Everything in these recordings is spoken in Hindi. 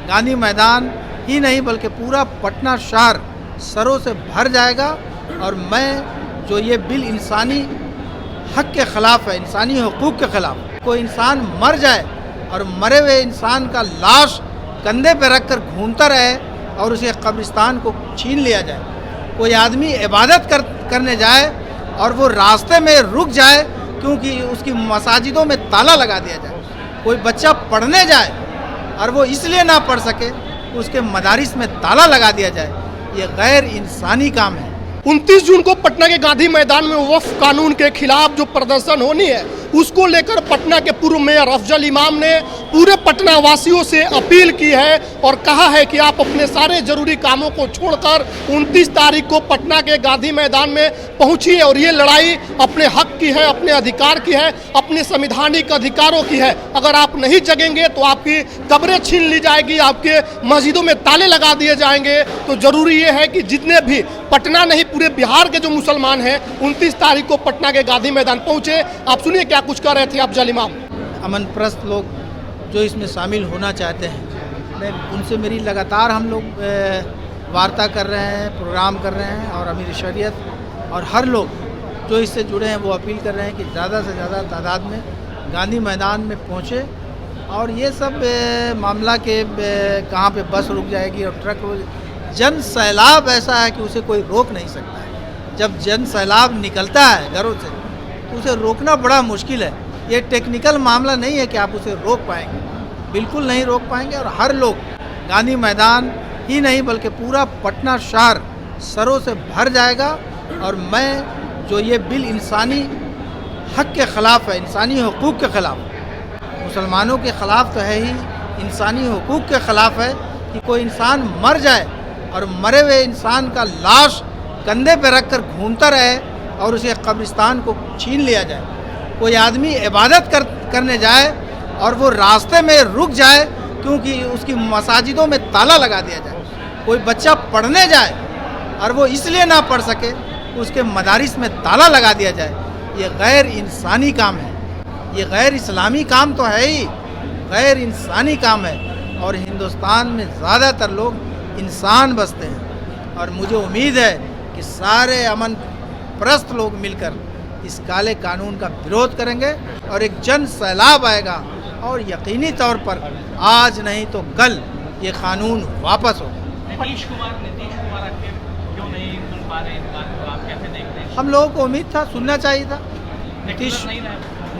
गांधी मैदान ही नहीं बल्कि पूरा पटना शहर सरों से भर जाएगा। और मैं जो ये बिल इंसानी हक के ख़िलाफ़ है, इंसानी हकूक़ के ख़िलाफ़, कोई इंसान मर जाए और मरे हुए इंसान का लाश कंधे पे रख कर घूमता रहे और उसे कब्रिस्तान को छीन लिया जाए, कोई आदमी इबादत करने जाए और वो रास्ते में रुक जाए क्योंकि उसकी मसाजिदों में ताला लगा दिया जाए, कोई बच्चा पढ़ने जाए और वो इसलिए ना पढ़ सके कि उसके मदारिस में ताला लगा दिया जाए, ये गैर इंसानी काम है। 29 जून को पटना के गांधी मैदान में वक्फ कानून के खिलाफ जो प्रदर्शन होनी है, उसको लेकर पटना के पूर्व मेयर अफजल इमाम ने पूरे पटना वासियों से अपील की है और कहा है कि आप अपने सारे जरूरी कामों को छोड़कर 29 तारीख को पटना के गांधी मैदान में पहुंचिए और ये लड़ाई अपने हक की है, अपने अधिकार की है, अपने संवैधानिक अधिकारों की है। अगर आप नहीं जगेंगे तो आपकी कब्रें छीन ली जाएगी, आपके मस्जिदों में ताले लगा दिए जाएंगे। तो जरूरी ये है कि जितने भी पटना नहीं पूरे बिहार के जो मुसलमान हैं 29 तारीख को पटना के गांधी मैदान पहुंचे। आप सुनिए क्या कुछ कर रहे थे अफजल इमाम। अमन परस्त लोग जो इसमें शामिल होना चाहते हैं, मैं उनसे मेरी लगातार हम लोग वार्ता कर रहे हैं, प्रोग्राम कर रहे हैं और अमीर शरीयत और हर लोग जो इससे जुड़े हैं वो अपील कर रहे हैं कि ज़्यादा से ज़्यादा तादाद में गांधी मैदान में पहुँचे। और ये सब मामला के कहाँ पे बस रुक जाएगी और ट्रक जन सैलाब ऐसा है कि उसे कोई रोक नहीं सकता है। जब जन सैलाब निकलता है घरों से तो उसे रोकना बड़ा मुश्किल है। ये टेक्निकल मामला नहीं है कि आप उसे रोक पाएंगे, बिल्कुल नहीं रोक पाएंगे। और हर लोग गांधी मैदान ही नहीं बल्कि पूरा पटना शहर सरों से भर जाएगा। और मैं जो ये बिल इंसानी हक के ख़िलाफ़ है, इंसानी हकूक़ के ख़िलाफ़, मुसलमानों के ख़िलाफ़ तो है ही, इंसानी हकूक़ के ख़िलाफ़ है कि कोई इंसान मर जाए और मरे हुए इंसान का लाश कंधे पे रख कर घूमता रहे और उसे कब्रिस्तान को छीन लिया जाए, कोई आदमी इबादत करने जाए और वो रास्ते में रुक जाए क्योंकि उसकी मसाजिदों में ताला लगा दिया जाए, कोई बच्चा पढ़ने जाए और वो इसलिए ना पढ़ सके कि उसके मदारिस में ताला लगा दिया जाए, ये गैर इंसानी काम है, ये गैर इस्लामी काम तो है ही, गैर इंसानी काम है। और हिंदुस्तान में ज़्यादातर लोग इंसान बसते हैं और मुझे उम्मीद है कि सारे अमन परस्त लोग मिलकर इस काले कानून का विरोध करेंगे और एक जन सैलाब आएगा और यकीनी तौर पर आज नहीं तो कल ये कानून वापस होगा। नीतीश कुमार क्यों नहीं सुन पा रहे, आप कैसे देख रहे हैं? हम लोगों को उम्मीद था, सुनना चाहिए था। नीतीश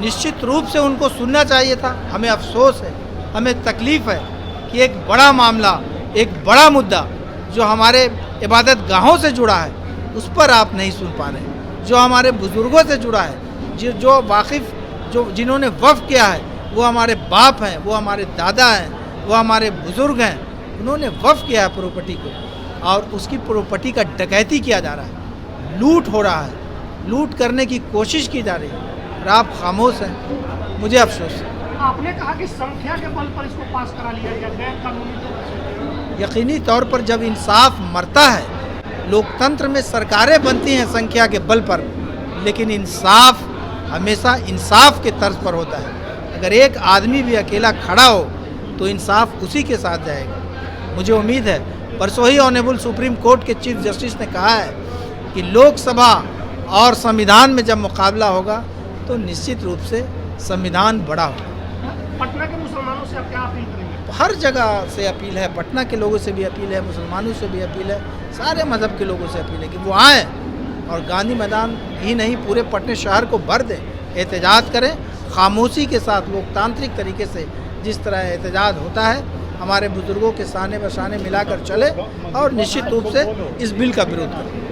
निश्चित रूप से उनको सुनना चाहिए था। हमें अफसोस है, हमें तकलीफ़ है कि एक बड़ा मामला, एक बड़ा मुद्दा जो हमारे इबादत गाहों से जुड़ा है उस पर आप नहीं सुन पा रहे हैं, जो हमारे बुज़ुर्गों से जुड़ा है, जो वाकिफ़ जो जिन्होंने वफ़ किया है, वो हमारे बाप हैं, वो हमारे दादा हैं, वो हमारे बुज़ुर्ग हैं, उन्होंने वफ़ किया है प्रॉपर्टी को और उसकी प्रॉपर्टी का डकैती किया जा रहा है, लूट हो रहा है, लूट करने की कोशिश की जा रही है और आप खामोश हैं। मुझे अफसोस है। आपने कहा कि संख्या के बल पर इसको पास करा लिया गया, गैर कानूनी। यकीनी तौर पर जब इंसाफ मरता है, लोकतंत्र में सरकारें बनती हैं संख्या के बल पर, लेकिन इंसाफ हमेशा इंसाफ के तर्ज पर होता है। अगर एक आदमी भी अकेला खड़ा हो तो इंसाफ उसी के साथ जाएगा। मुझे उम्मीद है, परसों ही ऑनरेबल सुप्रीम कोर्ट के चीफ जस्टिस ने कहा है कि लोकसभा और संविधान में जब मुकाबला होगा तो निश्चित रूप से संविधान बड़ा होगा। पटना के मुसलमानों से आप क्या अपील करेंगे? हर जगह से अपील है, पटना के लोगों से भी अपील है, मुसलमानों से भी अपील है, सारे मज़हब के लोगों से अपील है कि वो आएँ और गांधी मैदान ही नहीं पूरे पटना शहर को भर दें, एहतजाज करें खामोशी के साथ, लोकतांत्रिक तरीके से जिस तरह एहतजाज होता है, हमारे बुज़ुर्गों के साने बशाने मिलाकर चले और निश्चित रूप से इस बिल का विरोध करें।